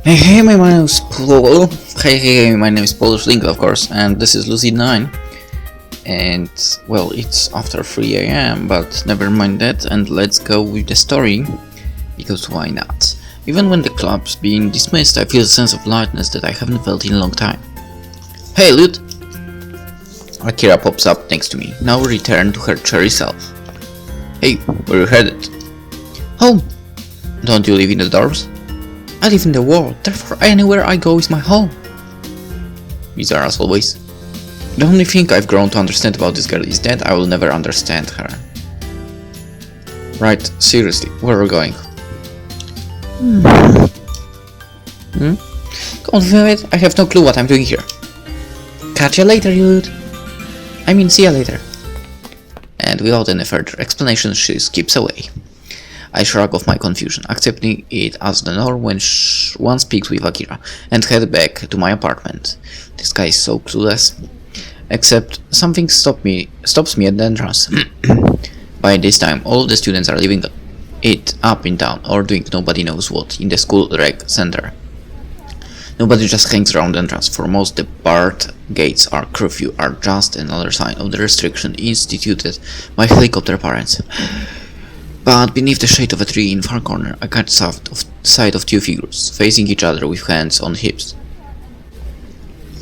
Hey, my name is my name is PolishLynx, of course, and this is Lucid9. And well, it's after 3 a.m., but never mind that, and let's go with the story, because why not? Even when the club's being dismissed, I feel a sense of lightness that I haven't felt in a long time. Hey, Lut! Akira pops up next to me, now returned to her cherry self. Hey, where you headed? Home! Don't you live in the dorms? I live in the world, therefore anywhere I go is my home. Bizarre as always. The only thing I've grown to understand about this girl is that I will never understand her. Right, seriously, where are we going? Confirm it, I have no clue what I'm doing here. Catch you later, dude. See you later. And without any further explanation, she skips away. I shrug off my confusion, accepting it as the norm when one speaks with Akira, and head back to my apartment. This guy is so clueless. Except something stops me at the entrance. By this time, all of the students are leaving it up in town or doing nobody knows what in the school rec center. Nobody just hangs around the entrance. For most, the barred gates or curfew are just another sign of the restriction instituted by helicopter parents. But beneath the shade of a tree in far corner, I catch sight of two figures, facing each other with hands on hips.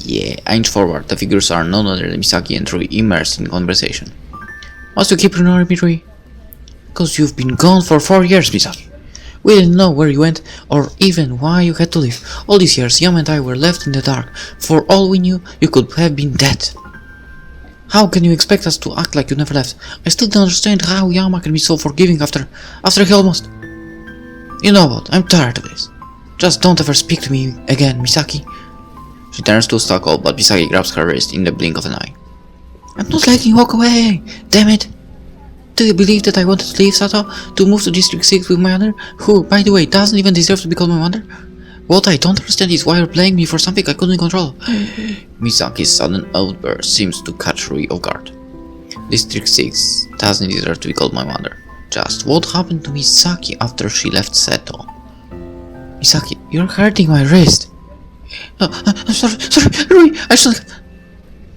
Yeah, I inch forward. The figures are none other than Misaki and Rui, immersed in conversation. Must you keep ignoring me, Rui? Cause you've been gone for 4 years, Misaki. We didn't know where you went, or even why you had to leave. All these years, Yama and I were left in the dark. For all we knew, you could have been dead. How can you expect us to act like you never left? I still don't understand how Yama can be so forgiving after he almost... You know what, I'm tired of this. Just don't ever speak to me again, Misaki. She turns to Stockwell, but Misaki grabs her wrist in the blink of an eye. I'm not letting you walk away, damn it! Do you believe that I wanted to leave Sato to move to District 6 with my mother, who, by the way, doesn't even deserve to be called my mother? What I don't understand is why you're blaming me for something I couldn't control. Misaki's sudden outburst seems to catch Rui off guard. District 6 doesn't deserve to be called my mother. Just what happened to Misaki after she left Seto? Misaki, you're hurting my wrist. I'm sorry, Rui, I should...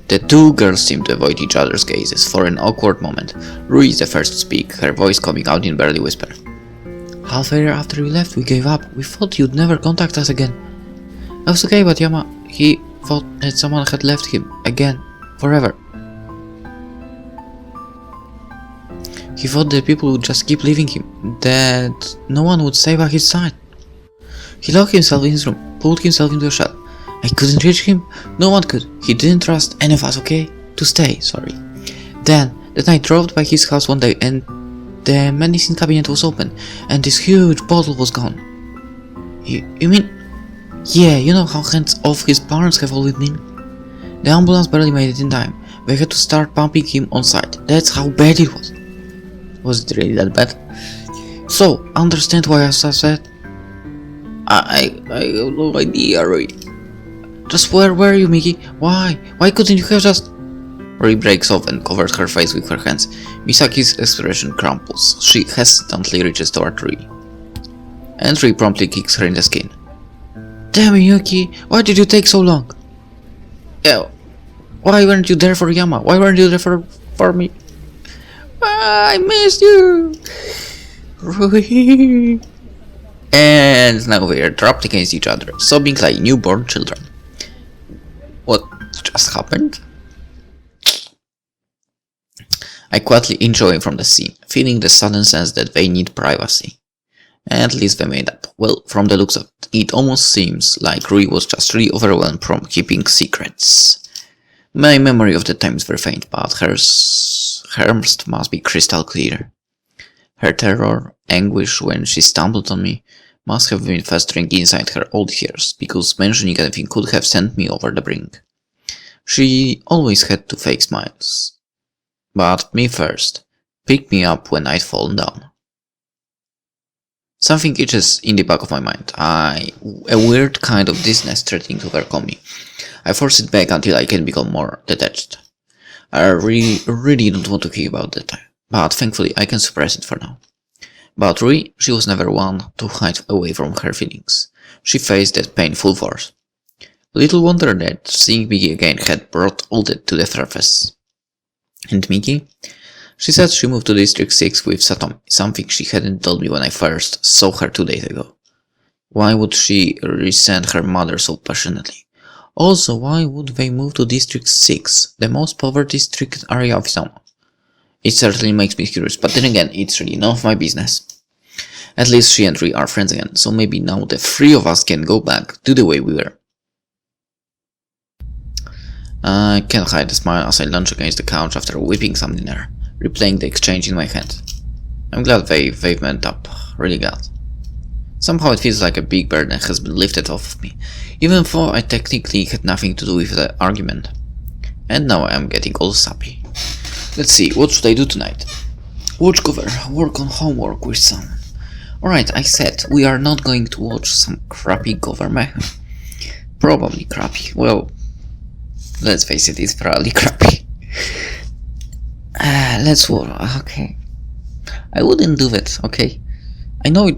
The two girls seem to avoid each other's gazes for an awkward moment. Rui is the first to speak, her voice coming out in barely whisper. Half a year after we left, we gave up. We thought you'd never contact us again. I was okay, but Yama, he thought that someone had left him again, forever. He thought that people would just keep leaving him, that no one would stay by his side. He locked himself in his room, pulled himself into a shell. I couldn't reach him, no one could. He didn't trust any of us, okay? To stay, sorry. Then I drove by his house one day and the medicine cabinet was open, and this huge bottle was gone. You mean? Yeah, you know how hands off his parents have always been? The ambulance barely made it in time. We had to start pumping him on site. That's how bad it was. Was it really that bad? So, understand why I was upset? I have no idea, Rui. Just where were you, Miki? Why? Why couldn't you have just... Rui breaks off and covers her face with her hands. Misaki's expression crumples. She hesitantly reaches toward Rui. And Rui promptly kicks her in the skin. Damn it, Yuki, why did you take so long? Yeah, why weren't you there for Yama? Why weren't you there for me? I missed you! Rui. And now we are dropped against each other, sobbing like newborn children. What just happened? I quietly inch away from the scene, feeling the sudden sense that they need privacy. At least they made up. Well, from the looks of it, it almost seems like Rui was just really overwhelmed from keeping secrets. My memory of the time is very faint, but hers must be crystal clear. Her terror, anguish when she stumbled on me, must have been festering inside her all these years, because mentioning anything could have sent me over the brink. She always had two fake smiles. But me first, picked me up when I'd fallen down. Something itches in the back of my mind. A weird kind of dizziness threatening to overcome me. I force it back until I can become more detached. I really don't want to think about that, but thankfully I can suppress it for now. But Rui, she was never one to hide away from her feelings. She faced that painful force. Little wonder that seeing Miki again had brought all that to the surface. And Miki? She said she moved to District 6 with Satomi, something she hadn't told me when I first saw her 2 days ago. Why would she resent her mother so passionately? Also, why would they move to District 6, the most poverty-stricken area of Isamu? It certainly makes me curious, but then again, it's really none of my business. At least she and Rui are friends again, so maybe now the 3 of us can go back to the way we were. I can't hide a smile as I lunge against the couch after whipping some dinner, replaying the exchange in my head. I'm glad they went up, really glad. Somehow it feels like a big burden has been lifted off of me, even though I technically had nothing to do with the argument. And now I am getting all sappy. Let's see, what should I do tonight? Watch cover, work on homework with someone. Alright, I said, we are not going to watch some crappy government. Probably crappy. Well, let's face it, it's probably crappy. Let's work, okay. I wouldn't do that, okay? I know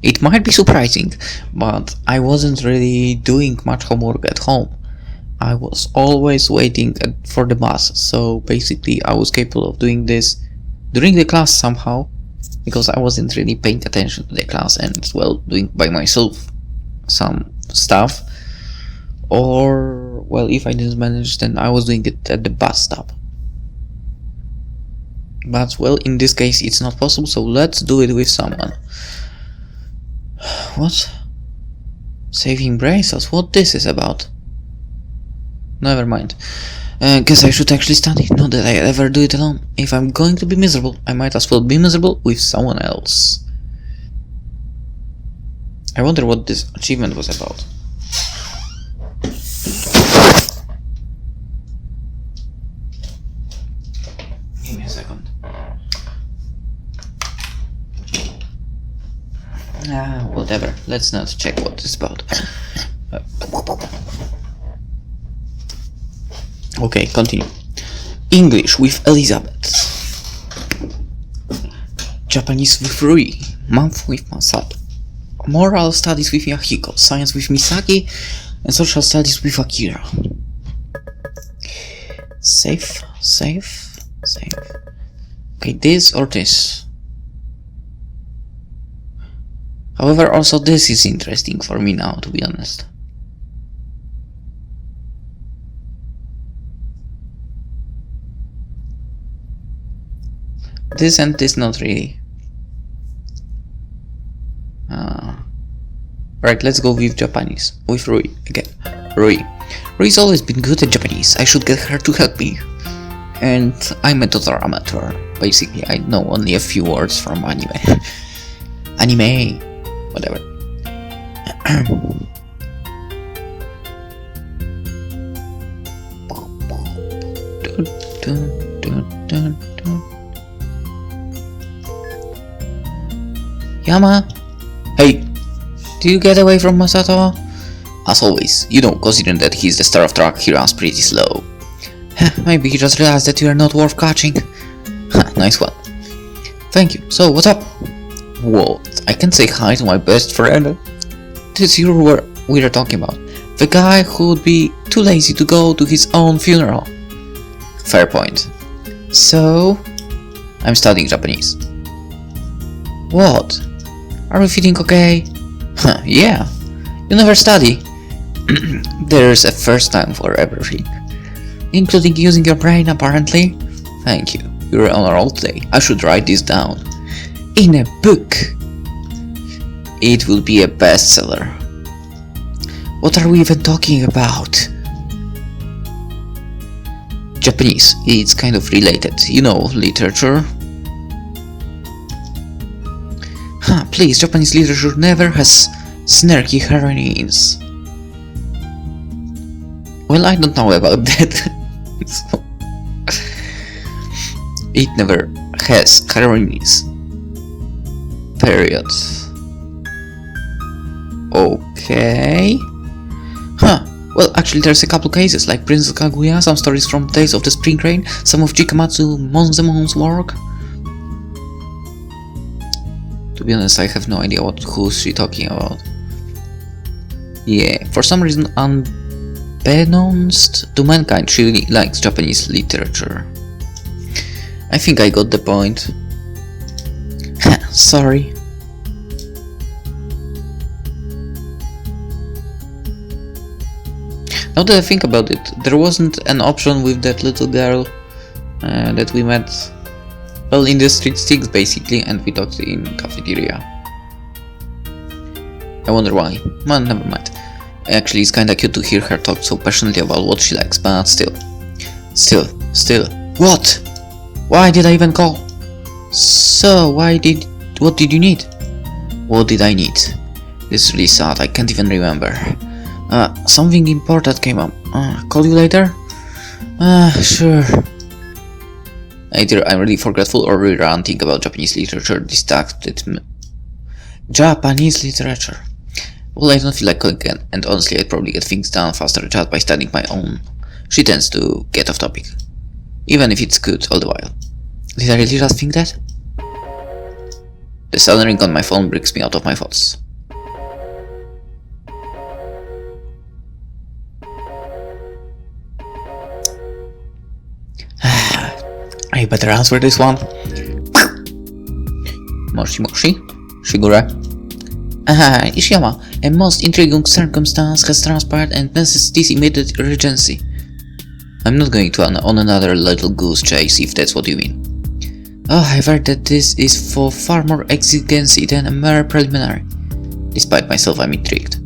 it might be surprising, but I wasn't really doing much homework at home. I was always waiting for the bus, so basically I was capable of doing this during the class somehow, because I wasn't really paying attention to the class and, well, doing by myself some stuff. Or, well, if I didn't manage, then I was doing it at the bus stop. But, well, in this case it's not possible, so let's do it with someone. What? Saving bracelets? What this is about? Never mind. Guess I should actually study, not that I ever do it alone. If I'm going to be miserable, I might as well be miserable with someone else. I wonder what this achievement was about. Give me a second. Whatever. Let's not check what it's about. Okay, continue. English with Elizabeth. Japanese with Rui. Math with Masato. Moral studies with Yahiko. Science with Misaki. And social studies with Akira. Safe. Okay, this or this. However, also this is interesting for me now, to be honest. This and this not really. Right, let's go with Japanese. With Rui again. Rui's always been good at Japanese. I should get her to help me. And I'm a total amateur. Basically, I know only a few words from anime. Anime. Whatever. Yama? Hey, do you get away from Masato? As always, you know, considering that he's the star of track, he runs pretty slow. Maybe he just realized that you are not worth catching. Nice one. Thank you. So, what's up? What? I can say hi to my best friend? This you we are talking about. The guy who would be too lazy to go to his own funeral. Fair point. So, I'm studying Japanese. What? Are we feeling okay? Yeah. You never study. There's a first time for everything. Including using your brain, apparently. Thank you. You're on a roll today. I should write this down. In a book. It will be a bestseller. What are we even talking about? Japanese. It's kind of related. You know, literature. Please, Japanese literature never has snarky heroines. Well, I don't know about that. So, it never has heroines. Period. Okay. Well, actually there's a couple cases, like Princess Kaguya, some stories from Days of the Spring Rain, some of Jikamatsu Monzemon's work. To be honest, I have no idea who's she talking about. Yeah, for some reason, unbeknownst to mankind, she really likes Japanese literature. I think I got the point. Sorry. Now that I think about it, there wasn't an option with that little girl that we met, well, in the street 6 basically, and we talked in cafeteria. I wonder why. Well, never mind. Actually, it's kinda cute to hear her talk so passionately about what she likes, but still. What? Why did I even call? So, what did you need? What did I need? This is really sad, I can't even remember. Something important came up. Call you later? Sure. Either I'm really forgetful or ranting about Japanese literature distracted me. Japanese literature. Well, I don't feel like calling again, and honestly I'd probably get things done faster just by studying my own. She tends to get off topic. Even if it's good all the while. Did I really just think that? The sudden ring on my phone brings me out of my thoughts. I better answer this one. Moshi? Shigure? Ishiyama, a most intriguing circumstance has transpired and necessitates immediate urgency. I'm not going to on another little goose chase if that's what you mean. Oh, I've heard that this is for far more exigency than a mere preliminary. Despite myself, I'm intrigued.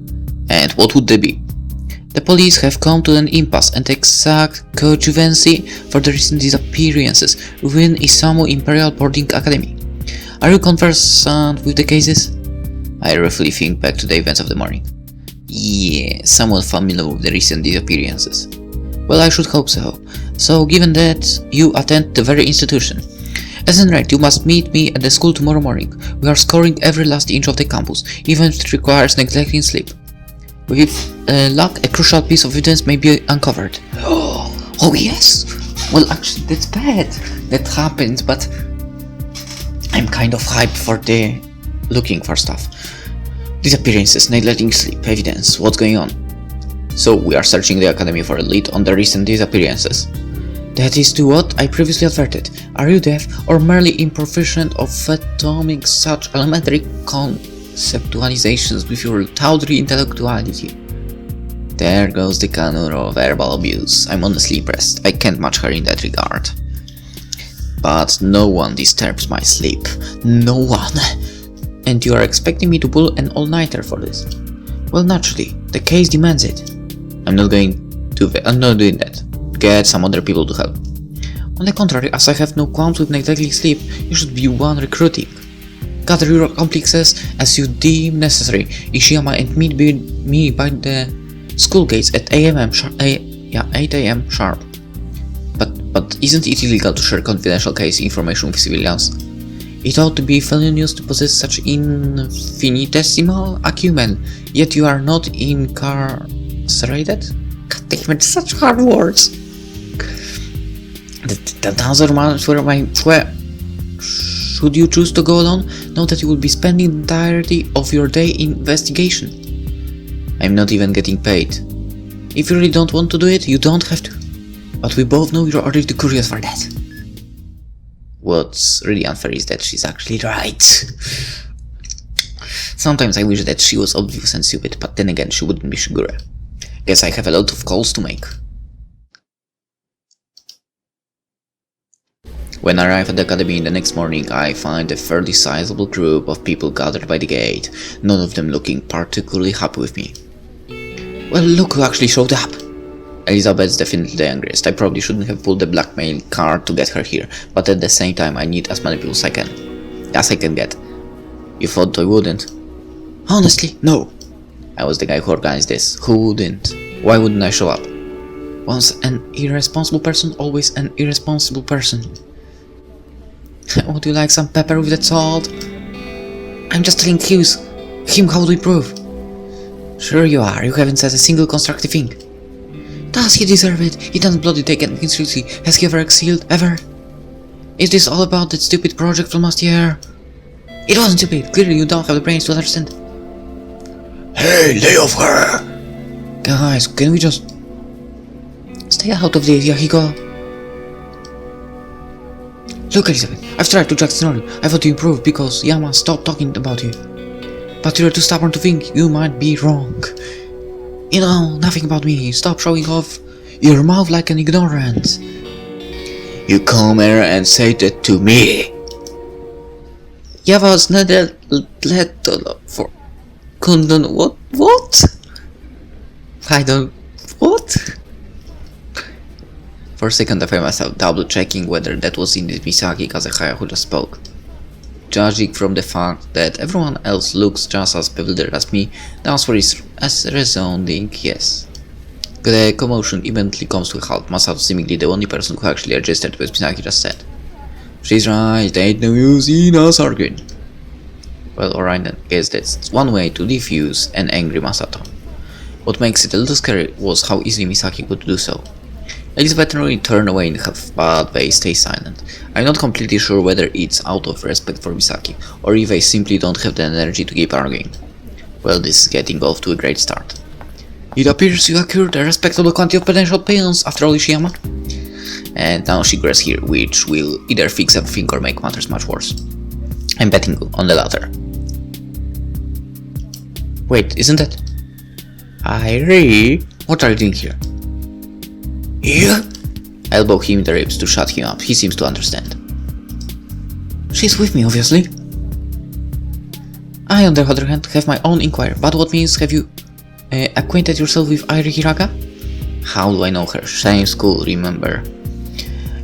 And what would they be? The police have come to an impasse and exact cojuvency for the recent disappearances within Isamu Imperial Boarding Academy. Are you conversant with the cases? I roughly think back to the events of the morning. Yeah, somewhat familiar with the recent disappearances. Well, I should hope so. So, given that you attend the very institution, as in right, you must meet me at the school tomorrow morning. We are scoring every last inch of the campus, even if it requires neglecting sleep. With luck, a crucial piece of evidence may be uncovered. Oh yes! Well, actually, that's bad. That happened, but I'm kind of hyped for the looking for stuff. Disappearances, neglecting sleep, evidence, what's going on? So, we are searching the academy for a lead on the recent disappearances. That is to what I previously adverted. Are you deaf or merely improficient of fathoming such elementary conceptualizations with your tawdry intellectuality? There goes the canon of verbal abuse. I'm honestly impressed. I can't match her in that regard. But no one disturbs my sleep. No one. And you are expecting me to pull an all-nighter for this? Well, naturally, the case demands it. I'm not doing that. Get some other people to help. On the contrary, as I have no qualms with neglecting sleep, you should be one recruiting. Gather your accomplices as you deem necessary, Ishiyama, and meet me by the school gates at 8 AM sharp. But isn't it illegal to share confidential case information with civilians? It ought to be felonious to possess such infinitesimal acumen, yet you are not incarcerated? God damn it, such hard words! The answer matters where should you choose to go alone, know that you will be spending the entirety of your day in investigation. I'm not even getting paid. If you really don't want to do it, you don't have to. But we both know you're already too curious for that. What's really unfair is that she's actually right. Sometimes I wish that she was obvious and stupid, but then again she wouldn't be Shigure. Guess I have a lot of calls to make. When I arrive at the academy the next morning, I find a fairly sizable group of people gathered by the gate, none of them looking particularly happy with me. Well, look who actually showed up! Elizabeth's definitely the angriest. I probably shouldn't have pulled the blackmail card to get her here, but at the same time I need as many people as I can get. You thought I wouldn't? Honestly, no. I was the guy who organized this. Who wouldn't? Why wouldn't I show up? Once an irresponsible person, always an irresponsible person. Would you like some pepper with that salt? I'm just telling him how we prove. Sure you are, you haven't said a single constructive thing. Does he deserve it? He doesn't bloody take anything seriously. Has he ever exhaled? Ever? Is this all about that stupid project from last year? It wasn't stupid. Clearly you don't have the brains to understand. Hey, lay off her! Guys, can we just stay out of this, Yahiko? Look, Elizabeth, I've tried to just ignore you. I thought you improved because Yama stopped talking about you. But you're too stubborn to think you might be wrong. You know nothing about me. Stop showing off your mouth like an ignorant. You come here and say that to me. Yava's never let for couldn't what? I don't what? For a second I found myself double checking whether that was indeed Misaki Kazehaya who just spoke. Judging from the fact that everyone else looks just as bewildered as me, the answer is as resounding yes. The commotion eventually comes to a halt, Masato seemingly the only person who actually registered what Misaki just said. She's right, there ain't no use in us arguing. Well, alright then, guess that's one way to defuse an angry Masato. What makes it a little scary was how easily Misaki could do so. Elizabeth really turned away in half, but they stay silent. I'm not completely sure whether it's out of respect for Misaki, or if they simply don't have the energy to keep arguing. Well, this is getting off to a great start. It appears you accrued a respectable quantity of potential pains after all, Ishiyama. And now Shigure's here, which will either fix everything or make matters much worse. I'm betting on the latter. Wait, isn't that Irie? What are you doing here? Yeah? I elbow him in the ribs to shut him up. He seems to understand. She's with me, obviously. I, on the other hand, have my own inquiry. But what means have you acquainted yourself with Irie Hiraga? How do I know her? Same school, remember?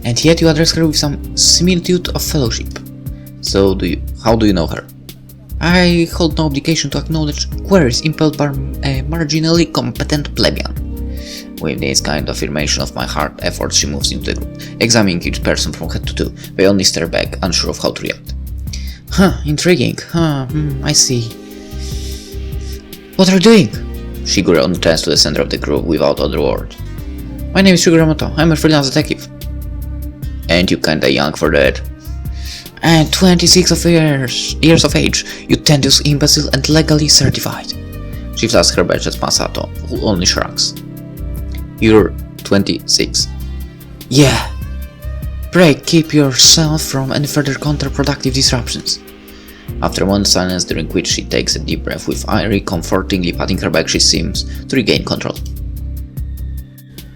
And yet you address her with some similitude of fellowship. So how do you know her? I hold no obligation to acknowledge queries impelled by a marginally competent plebeian. With this kind of affirmation of my hard efforts, she moves into the group, examining each person from head to toe. They only stare back, unsure of how to react. Intriguing. I see. What are you doing? Shigure turns to the center of the group without other word. My name is Shiguramoto. I'm a freelance detective. And you kinda young for that. And 26 years of age, you tedious imbecile and legally certified. She flashes her badge at Masato, who only shrugs. You're 26. Yeah. Pray keep yourself from any further counterproductive disruptions. After a moment's silence, during which she takes a deep breath, with Irie comfortingly patting her back, she seems to regain control.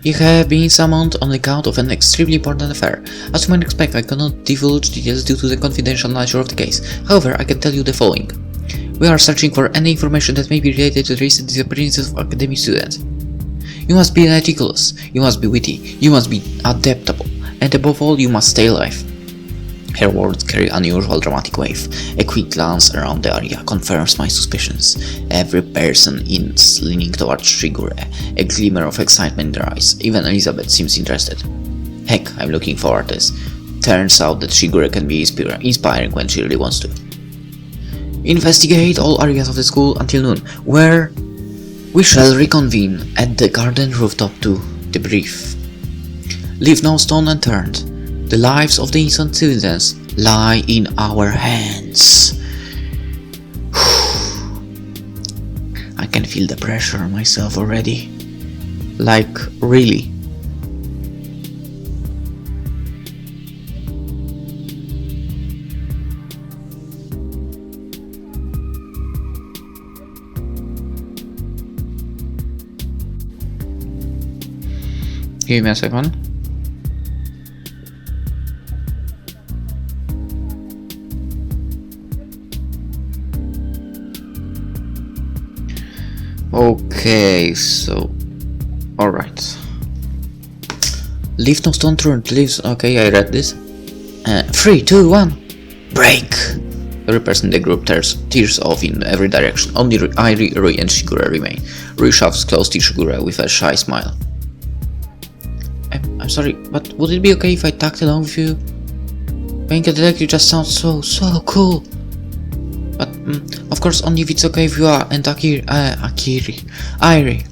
You have been summoned on account of an extremely important affair. As you might expect, I cannot divulge details due to the confidential nature of the case. However, I can tell you the following. We are searching for any information that may be related to the recent disappearances of academic students. You must be meticulous, you must be witty, you must be adaptable, and above all, you must stay alive. Her words carry unusual dramatic weight. A quick glance around the area confirms my suspicions. Every person is leaning towards Shigure, a glimmer of excitement in their eyes. Even Elizabeth seems interested. Heck, I'm looking forward to this. Turns out that Shigure can be inspiring when she really wants to. Investigate all areas of the school until noon, where we shall reconvene at the garden rooftop to debrief. Leave no stone unturned. The lives of the innocent citizens lie in our hands. I can feel the pressure on myself already. Like, really. Give me a second. Okay, so alright. Leave no stone turned, please. Okay, I read this. 3, 2, 1, break! Every person in the group tears off in every direction. Only Irie, Rui, and Shigure remain. Rui shoves close to Shigure with a shy smile. I'm sorry, but would it be okay if I tagged along with you? Being a detective just sounds so cool. But, of course, only if it's okay with you and Irie.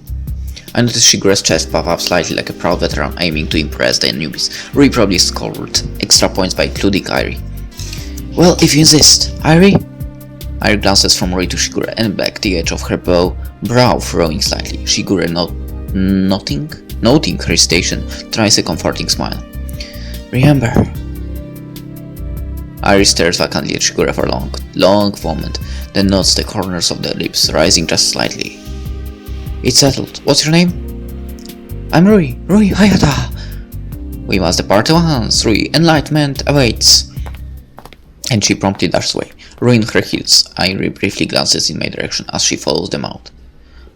I noticed Shigure's chest puff up slightly like a proud veteran aiming to impress the newbies. Rui probably scored extra points by including Irie. Well, if you insist. Irie? Eye glances from Rui to Shigure and back, the edge of her brow furrowing slightly. Shigure, noting her hesitation, tries a comforting smile. Remember. Iris stares vacantly at Shigure for a long moment, then nods the corners of the lips, rising just slightly. It's settled. What's your name? I'm Rui Hayata. We must depart at once, Rui. Enlightenment awaits. And she promptly dashes away. Rui in her heels. Iris briefly glances in my direction as she follows them out.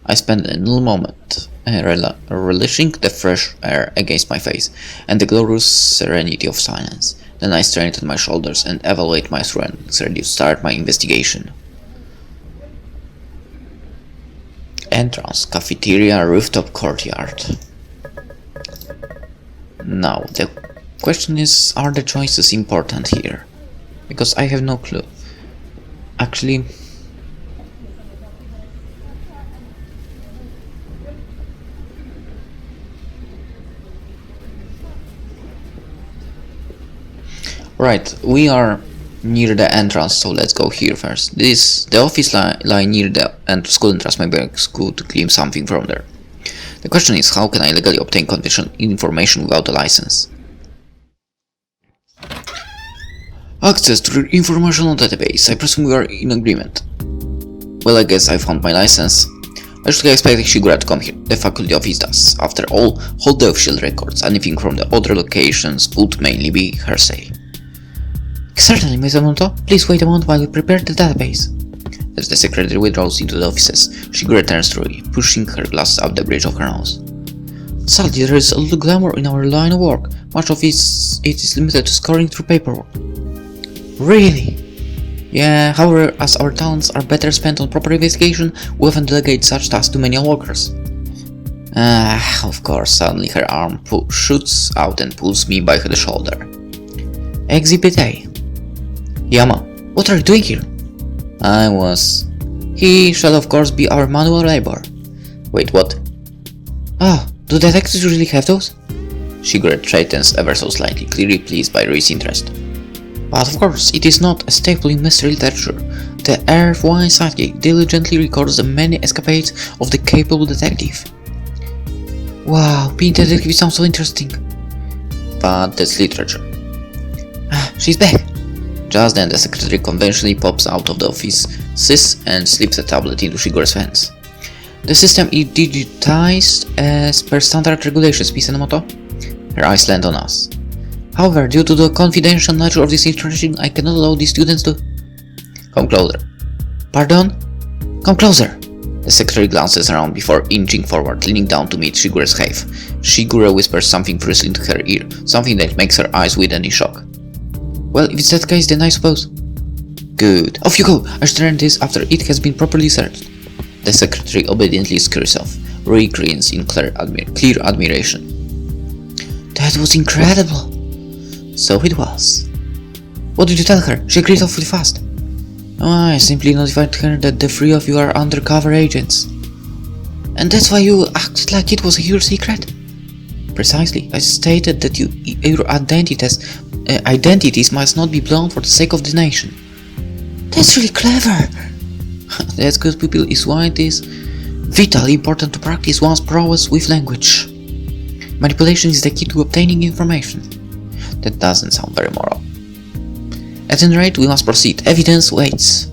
I spend a little moment relishing the fresh air against my face and the glorious serenity of silence. Then I straighten my shoulders and evaluate my surroundings, ready to start my investigation. Entrance, cafeteria, rooftop, courtyard. Now, the question is, are the choices important here? Because I have no clue. Actually, right, we are near the entrance, so let's go here first. The office lie near the school entrance. Maybe I could glean something from there. The question is, how can I legally obtain confidential information without a license? Access to the informational database. I presume we are in agreement. Well, I guess I found my license. I should expect Shigure to come here. The faculty office does. After all, hold the official records. Anything from the other locations would mainly be hearsay. Certainly, Ms. Ishimoto. Please wait a moment while we prepare the database. As the secretary withdraws into the offices, Shigure turns to Rui, pushing her glasses up the bridge of her nose. Sadly, there is a little glamour in our line of work. Much of it is limited to scoring through paperwork. Really? Yeah, however, as our talents are better spent on proper investigation, we often delegate such tasks to manual workers. Of course, suddenly her arm shoots out and pulls me by the shoulder. Exhibit A. Yama, what are you doing here? He shall of course be our manual labor. Wait, what? Ah, do detectives really have those? Shigure straightens ever so slightly, clearly pleased by Rui's interest. But of course, it is not a staple in mystery literature. The erstwhile sidekick diligently records the many escapades of the capable detective. Wow, being a detective sounds so interesting. But that's literature. She's back. Just then the secretary conventionally pops out of the office, and slips a tablet into Shigure's hands. The system is digitized as per standard regulations, Ms. Ishimoto. Her eyes land on us. However, due to the confidential nature of this information, I cannot allow the students to... Come closer. Pardon? Come closer. The secretary glances around before inching forward, leaning down to meet Shigure's gaze. Shigure whispers something fiercely into her ear, something that makes her eyes widen in shock. Well, if it's that case, then I suppose. Good. Off you go! I should learn this after it has been properly searched. The secretary obediently scurries off. Rui grins in clear admiration. That was incredible! So it was. What did you tell her? She agreed awfully fast. I simply notified her that the three of you are undercover agents. And that's why you acted like it was a huge secret? Precisely. I stated that your identities must not be blown for the sake of the nation. That's really clever. That's good, people, is why it is vitally important to practice one's prowess with language. Manipulation is the key to obtaining information. That doesn't sound very moral. At any rate, we must proceed. Evidence waits.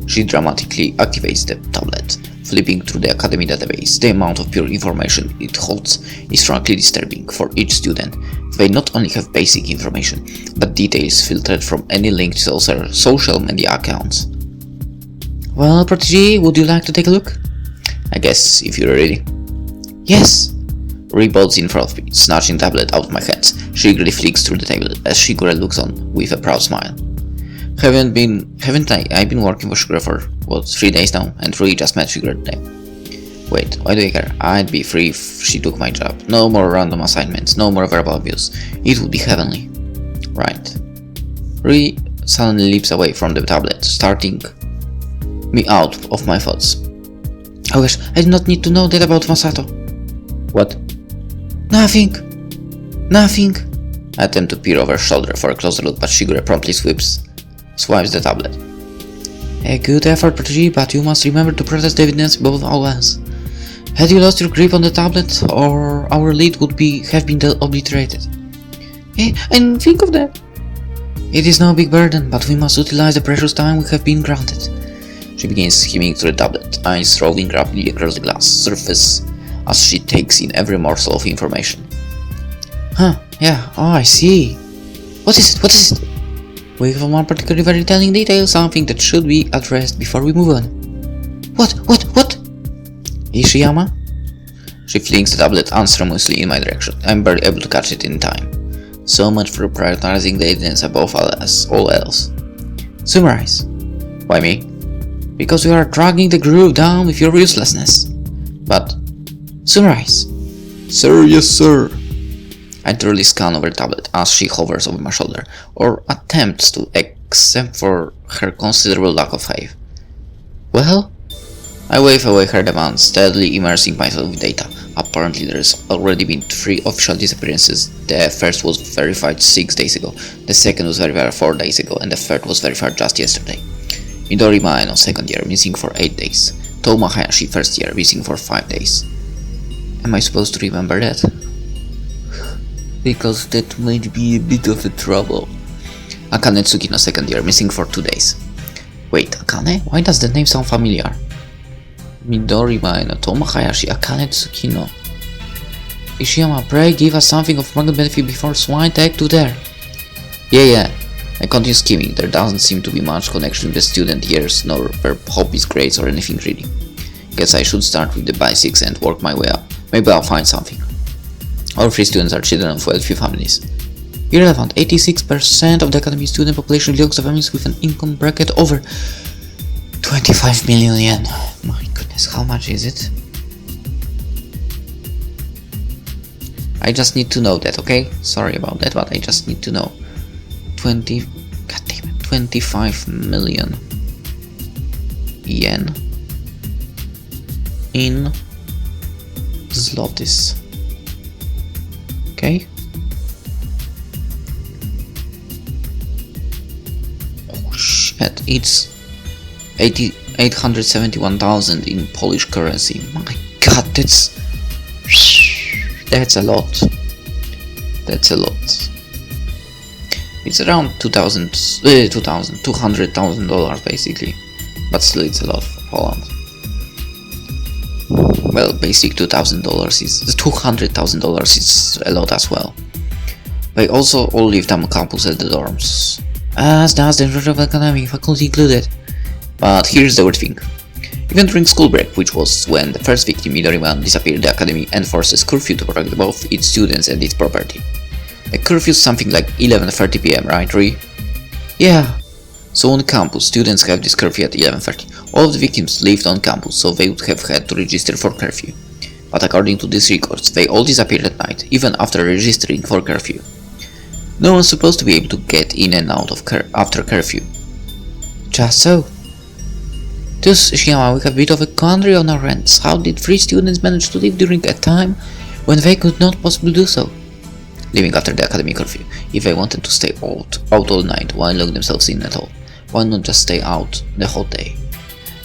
She dramatically activates the tablet, flipping through the academy database. The amount of pure information it holds is frankly disturbing. For each student, they not only have basic information, but details filtered from any linked social media accounts. Well, Protégé, would you like to take a look? I guess, if you're ready. Yes! Rui bolts in front of me, snatching the tablet out of my hands. She eagerly flicks through the table as Shigure looks on with a proud smile. Haven't I? I've been working for Shigure for, 3 days now, and Rui just met Shigure today. Wait, why do I care? I'd be free if she took my job. No more random assignments, no more verbal abuse. It would be heavenly. Right. Rui suddenly leaps away from the tablet, starting me out of my thoughts. I wish I did not need to know that about Masato. What? Nothing. I attempt to peer over her shoulder for a closer look, but Shigure promptly swipes the tablet. A good effort, protege, but you must remember to protest the evidence above all else. Had you lost your grip on the tablet, or our lead would have been obliterated. And think of that. It is no big burden, but we must utilize the precious time we have been granted. She begins skimming through the tablet, eyes rolling rapidly across the glass surface as she takes in every morsel of information. Yeah, I see. What is it? We have one particularly very telling detail, something that should be addressed before we move on. What? Ishiyama? She flings the tablet unceremoniously in my direction. I'm barely able to catch it in time. So much for prioritizing the evidence above all else. Summarize. Why me? Because you are dragging the group down with your uselessness. But summarize. Sir, yes sir. I thoroughly scan over the tablet as she hovers over my shoulder, or attempts to, except for her considerable lack of faith. Well? I wave away her demands, steadily immersing myself with data. Apparently there has already been 3 official disappearances. The first was verified 6 days ago, the second was verified 4 days ago, and the third was verified just yesterday. Midori Maeno, 2nd year, missing for 8 days. Touma Hayashi, 1st year, missing for 5 days. Am I supposed to remember that? Because that might be a bit of a trouble. Akane Tsukino, 2nd year, missing for 2 days. Wait, Akane? Why does the name sound familiar? Midori Maeno, Touma Hayashi, Akane Tsukino. Ishiyama, pray give us something of market benefit before swine take to there. Yeah. I continue skimming. There doesn't seem to be much connection with the student years, nor their hobbies, grades, or anything really. Guess I should start with the basics and work my way up. Maybe I'll find something. All 3 students are children of wealthy families. Irrelevant, 86% of the academy's student population belongs to families with an income bracket over 25 million yen. My goodness, how much is it? I just need to know that, okay? Sorry about that, but I just need to know. 25 million yen in zlotys. Okay. Oh shit, it's 871,000 in Polish currency. My god, that's a lot. That's a lot. It's around $200,000 basically, but still it's a lot for Poland. Well, basic $2,000 is $200,000 is a lot as well. They also all lived on campus at the dorms, as does the rest of the academy, faculty included. But here's the weird thing. Even during school break, which was when the first victim, Midori Man, disappeared, the academy enforces curfew to protect both its students and its property. The curfew is something like 11:30 PM, right, Rui? Yeah. So on campus, students have this curfew at 11:30. All of the victims lived on campus, so they would have had to register for curfew. But according to these records, they all disappeared at night, even after registering for curfew. No one's supposed to be able to get in and out of after curfew. Just so. Thus, Ishiyama, we have a bit of a quandary on our hands. How did 3 students manage to live during a time when they could not possibly do so? Leaving after the academic curfew. If they wanted to stay out all night, why lock themselves in at all? Why not just stay out the whole day?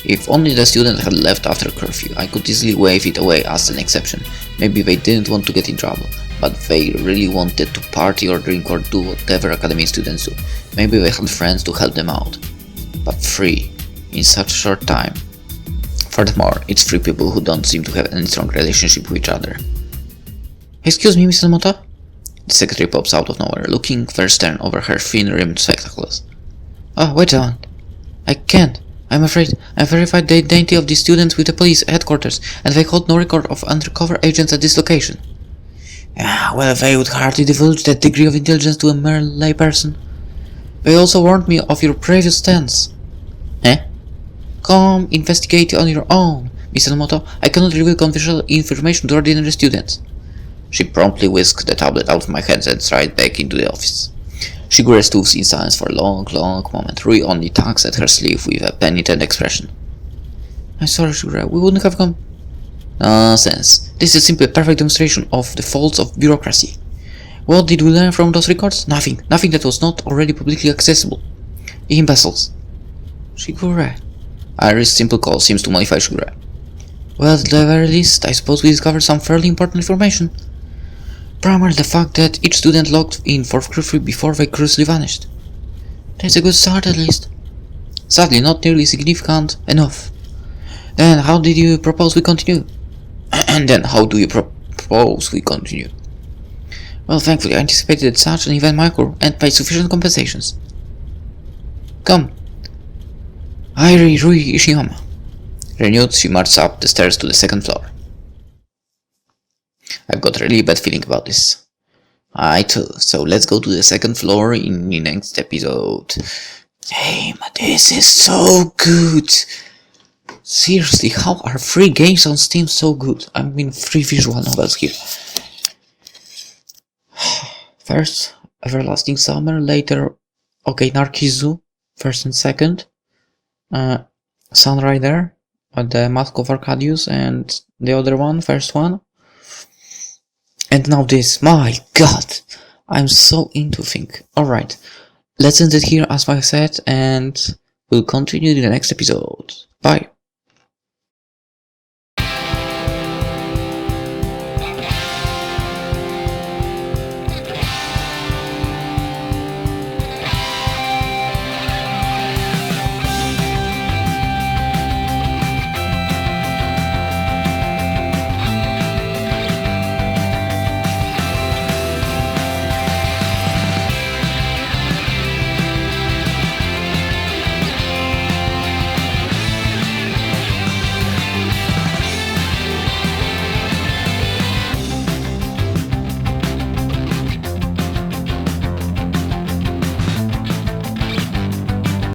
If only the student had left after curfew, I could easily wave it away as an exception. Maybe they didn't want to get in trouble, but they really wanted to party or drink or do whatever academy students do. Maybe they had friends to help them out. But 3, in such a short time. Furthermore, it's 3 people who don't seem to have any strong relationship with each other. Excuse me, Mrs. Mota? The secretary pops out of nowhere, looking very stern over her thin-rimmed spectacles. Oh, wait a moment. I can't. I'm afraid I verified the identity of the students with the police headquarters, and they hold no record of undercover agents at this location. Well, they would hardly divulge that degree of intelligence to a mere layperson. They also warned me of your previous stance. Come investigate on your own, Miss Enomoto. I cannot reveal confidential information to ordinary students. She promptly whisked the tablet out of my hands and stride back into the office. Shigure stoops in silence for a long moment. Rui only tugs at her sleeve with a penitent expression. I'm sorry, Shigure, we wouldn't have come. Nonsense. This is simply a perfect demonstration of the faults of bureaucracy. What did we learn from those records? Nothing. Nothing that was not already publicly accessible. Imbeciles. Shigure. Iris' simple call seems to modify Shigure. Well, at the very least, I suppose we discovered some fairly important information. Primarily the fact that each student logged in for free before they curiously vanished. That's a good start at least. Sadly, not nearly significant enough. Then how did you propose we continue? And then how do you propose we continue? Well, thankfully I anticipated that such an event might occur and paid sufficient compensations. Come. Airi Rui Ishiyama. Renewed, she marched up the stairs to the second floor. I've got a really bad feeling about this. I too, so let's go to the second floor in the next episode. Damn, this is so good! Seriously, how are free games on Steam so good? I mean, free visual novels here. First, Everlasting Summer, later, okay, Narkizu, first and second. Sunrider, the Mask of Arcadius, and the other one, first one. And now this, my god! I'm so into think. Alright, let's end it here as I said, and we'll continue in the next episode. Bye!